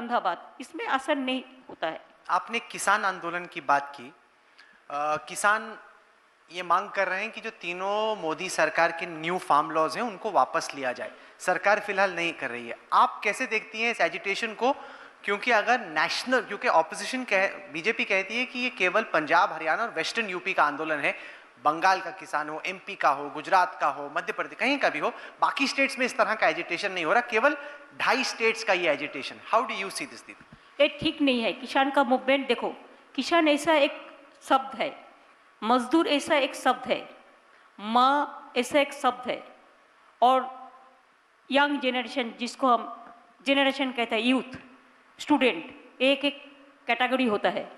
अहमदाबाद, इसमें असर नहीं होता है। आपने किसान आंदोलन की बात की। किसान ये मांग कर रहे हैं कि जो तीनों मोदी सरकार के न्यू फार्म लॉज हैं उनको वापस लिया जाए। सरकार फिलहाल नहीं कर रही है। आप कैसे देखती हैं इस एजिटेशन को? क्योंकि अगर नेशनल, क्योंकि ऑपोजिशन बीजेपी कहती है कि ये केवल पंजाब, हरियाणा और वेस्टर्न यूपी का आंदोलन है, बंगाल का किसान हो, एमपी का हो, गुजरात का हो, मध्य प्रदेश कहीं का भी हो, बाकी स्टेट्स में इस तरह का एजिटेशन नहीं हो रहा, केवल 2.5 स्टेट्स का ये agitation. How do you see this दीदी? ये ठीक नहीं है। किसान का मूवमेंट देखो, किसान ऐसा एक शब्द है, मजदूर ऐसा एक शब्द है, माँ ऐसा एक शब्द है, और यंग जनरेशन जिसको हम जनरेशन कहते हैं, यूथ, स्टूडेंट, एक एक कैटेगरी होता है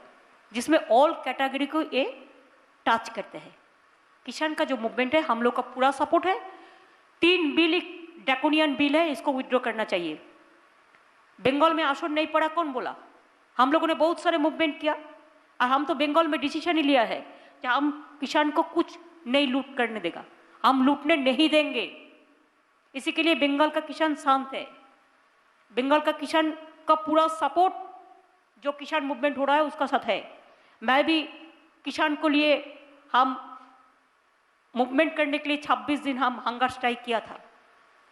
जिसमें ऑल कैटेगरी को ये टच करते हैं। किसान का जो मूवमेंट है, हम लोग का पूरा सपोर्ट है। 3 बिल एक ड्रैकोनियन बिल है, इसको विड्रॉ करना चाहिए। बंगाल में आसन नहीं पड़ा, कौन बोला? हम लोगों ने बहुत सारे मूवमेंट किया और हम तो बंगाल में डिसीजन ही लिया है कि हम किसान को कुछ नहीं लूट करने देगा, हम लूटने नहीं देंगे। इसी के लिए बंगाल का किसान शांत है। बंगाल का किसान का पूरा सपोर्ट जो किसान मूवमेंट हो रहा है उसका साथ है। मैं भी किसान को लिए हम मूवमेंट करने के लिए 26 दिन हम हंगर स्ट्राइक किया था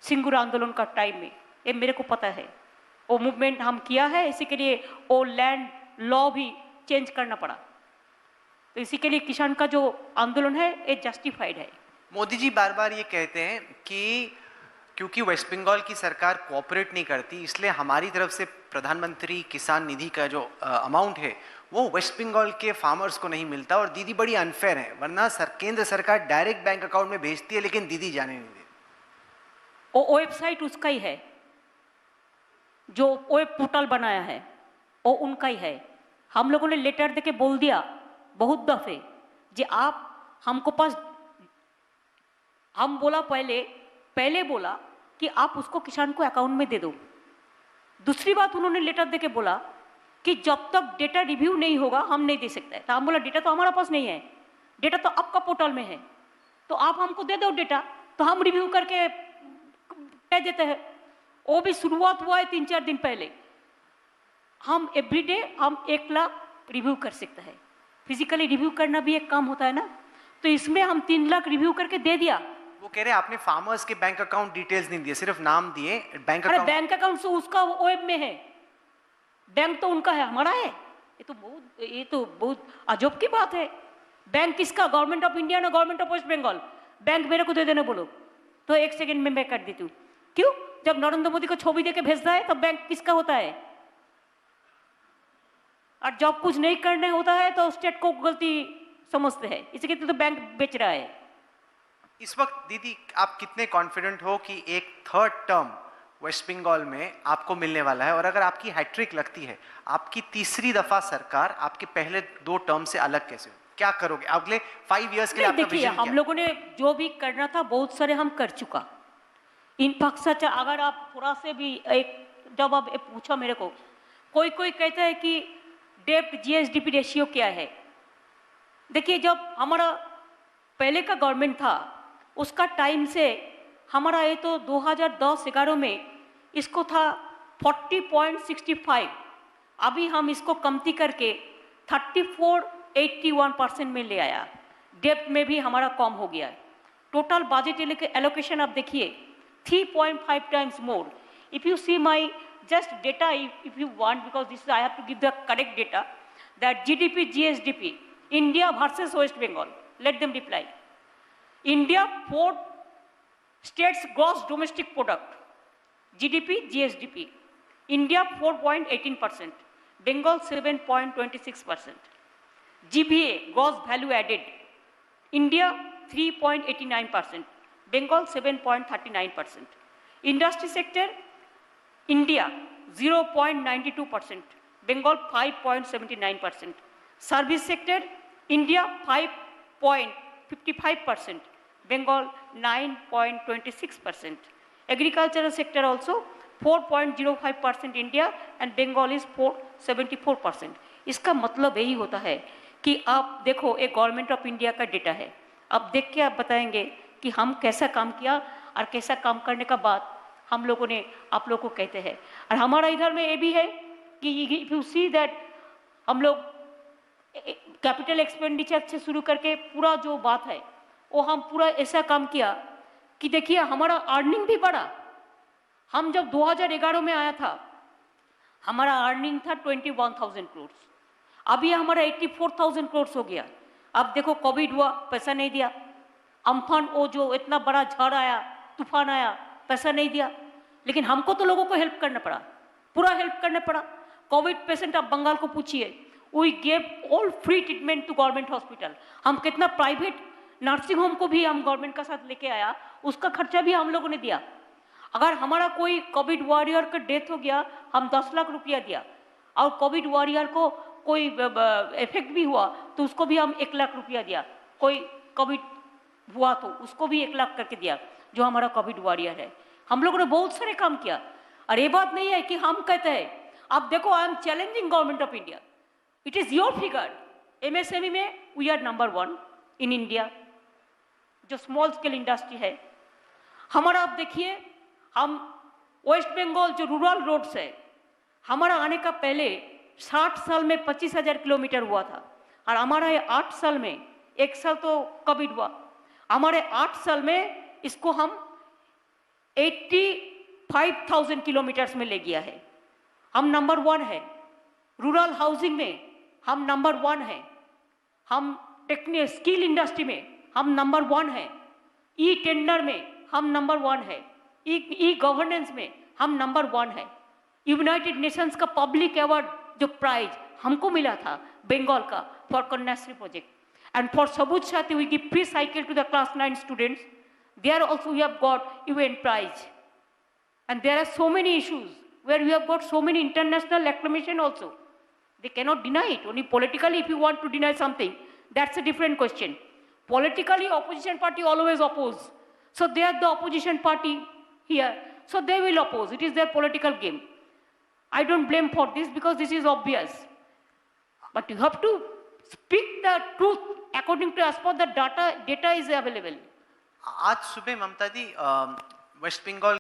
सिंगूर आंदोलन का टाइम में, ये मेरे को पता है। वो मूवमेंट हम किया है, इसी के लिए वो लैंड लॉ भी चेंज करना पड़ा। तो इसी के लिए किसान का जो आंदोलन है ये जस्टिफाइड है। मोदी जी बार बार ये कहते हैं कि क्योंकि वेस्ट बंगाल की सरकार कोऑपरेट नहीं करती, इसलिए हमारी तरफ से प्रधानमंत्री किसान निधि का जो अमाउंट है वो वेस्ट बंगाल के फार्मर्स को नहीं मिलता। और दीदी बड़ी अनफेयर है, वरना केंद्र सरकार डायरेक्ट बैंक अकाउंट में भेजती है लेकिन दीदी जाने नहीं देती। वो वेबसाइट उसका ही है, जो वेब पोर्टल बनाया है वो उनका ही है। हम लोगों ने लेटर देके बोल दिया बहुत दफे जी आप हमको पास, हम बोला पहले बोला कि आप उसको किसान को अकाउंट में दे दो। दूसरी बात उन्होंने लेटर देके बोला कि जब तक डेटा रिव्यू नहीं होगा हम नहीं दे सकते। तो हम बोला डेटा तो हमारा पास नहीं है, डेटा तो आपका पोर्टल में है, तो आप हमको दे दो डेटा, तो हम रिव्यू करके कह देते हैं। वो भी शुरुआत हुआ है 3-4 दिन पहले। हम एवरीडे हम 1 लाख रिव्यू कर सकते हैं। फिजिकली रिव्यू करना भी एक काम होता है ना, तो इसमें हम 3 लाख रिव्यू करके दे दिया। वो कह रहे हैं आपने फार्मर्स के बैंक अकाउंट डिटेल्स नहीं दिए, सिर्फ नाम दिए। बैंक अरे अकाउंट, बैंक अकाउंट तो उसका वेब में है, बैंक तो उनका है, हमारा है। ये तो बहुत अजब की बात है। बैंक किसका? गवर्नमेंट ऑफ इंडिया ना government of West Bengal. Bank मेरे को दे देने बोलो तो 1 सेकेंड में मैं कर देती हूँ। क्यों? जब नरेंद्र मोदी को छवि देके भेजता है तब बैंक किसका होता है, और जब कुछ नहीं करने होता है तो स्टेट को गलती समझते हैं, इसके तो बैंक बेच रहा है। इस वक्त दीदी आप कितने कॉन्फिडेंट हो कि एक 3rd टर्म वेस्ट बंगाल में आपको मिलने वाला है? और अगर आपकी हैट्रिक लगती है, आपकी 3री दफा सरकार आपके पहले 2 टर्म से अलग कैसे हो? क्या करोगे अगले 5 इयर्स के लिए? आपका देखिए, विजन क्या? हम लोगों ने जो भी करना था बहुत सारे हम कर चुका। इनफैक्ट अगर आप थोड़ा से भी जब आप पूछा मेरे को, कोई कहता है कि डेप्ट जीएसडीपी रेशियो क्या है। देखिए, जब हमारा पहले का गवर्नमेंट था उसका टाइम से हमारा ये तो 2010-11 में इसको था 40.65, अभी हम इसको कमती करके 34.81% में ले आया। डेप्ट में भी हमारा कम हो गया है। टोटल बजट एलोकेशन आप देखिए 3.5 times more. If you see my just data, if you want, because this is I have to give the correct data, that GDP, GSDP, India versus West Bengal. Let them reply. India 4 states gross domestic product, GDP, GSDP. India 4.18%, Bengal 7.26%. GVA, gross value added, India 3.89%, Bengal 7.39%. Industry sector, India 0.92%, Bengal 5.79%. Service sector, India 5.55%, Bengal 9.26%. Agricultural sector also 4.05% India and Bengal is 4.74%. इसका मतलब यही होता है कि आप देखो, एक government of India का डेटा है, अब देख के आप बताएंगे कि हम कैसा काम किया और कैसा काम करने का बाद हम लोगों ने आप लोगों को कहते हैं। और हमारा इधर में ये भी है कि इफ यू सी दैट हम लोग कैपिटल एक्सपेंडिचर से शुरू करके पूरा जो बात है वो हम पूरा ऐसा काम किया कि देखिए हमारा अर्निंग भी बढ़ा। हम जब 2011 में आया था हमारा अर्निंग था 21,000 करोड़, अभी हमारा 84,000 करोड़ हो गया। अब देखो कोविड हुआ, पैसा नहीं दिया, अम्फान वो जो इतना बड़ा झड़ आया, तूफान आया, पैसा नहीं दिया, लेकिन हमको तो लोगों को हेल्प करना पड़ा, पूरा हेल्प करना पड़ा। कोविड पेशेंट आप बंगाल को पूछिए, we gave all free treatment to government hospital. हम कितना प्राइवेट नर्सिंग होम को भी हम गवर्नमेंट का साथ लेके आया, उसका खर्चा भी हम लोगों ने दिया। अगर हमारा कोई कोविड वॉरियर का डेथ हो गया, हम 10 लाख रुपया दिया, और कोविड वॉरियर को कोई इफेक्ट भी हुआ तो उसको भी हम 1 लाख रुपया दिया। कोई कोविड हुआ तो उसको भी 1 लाख करके दिया, जो हमारा कोविड वॉरियर है। हम लोगों ने बहुत सारे काम किया। और ये बात नहीं है कि हम कहते हैं, आप देखो I am challenging government of India, it is your figure. MSME में we are number 1 in India, जो स्मॉल स्केल इंडस्ट्री है हमारा। आप देखिए हम वेस्ट बंगाल जो रूरल रोड्स है, हमारा आने का पहले 60 साल में 25,000 किलोमीटर हुआ था, और हमारा ये 8 साल में, 1 साल तो कोविड हुआ, हमारे 8 साल में इसको हम 85,000 किलोमीटर्स में ले गया है। हम नंबर 1 है। रूरल हाउसिंग में हम नंबर 1 है। हम टेक्निकल स्किल इंडस्ट्री में हम नंबर 1 है। ई टेंडर में हम नंबर 1 है। ई गवर्नेंस में हम नंबर 1 है। यूनाइटेड नेशंस का पब्लिक अवार्ड जो प्राइज हमको मिला था बंगाल का for Kanyashree project, and for Sabuj Sathi we give free cycle to the class 9 students, there also we have got UN prize, and there are so many issues where we have got so many international acclamation also. They cannot deny it. Only politically, if you want to deny something, that's a different question. Politically, opposition party always oppose. So they are the opposition party here. So they will oppose. It is their political game. I don't blame for this because this is obvious. But you have to speak the truth according to as per the data is available. आज सुबह ममता दी waste Bengal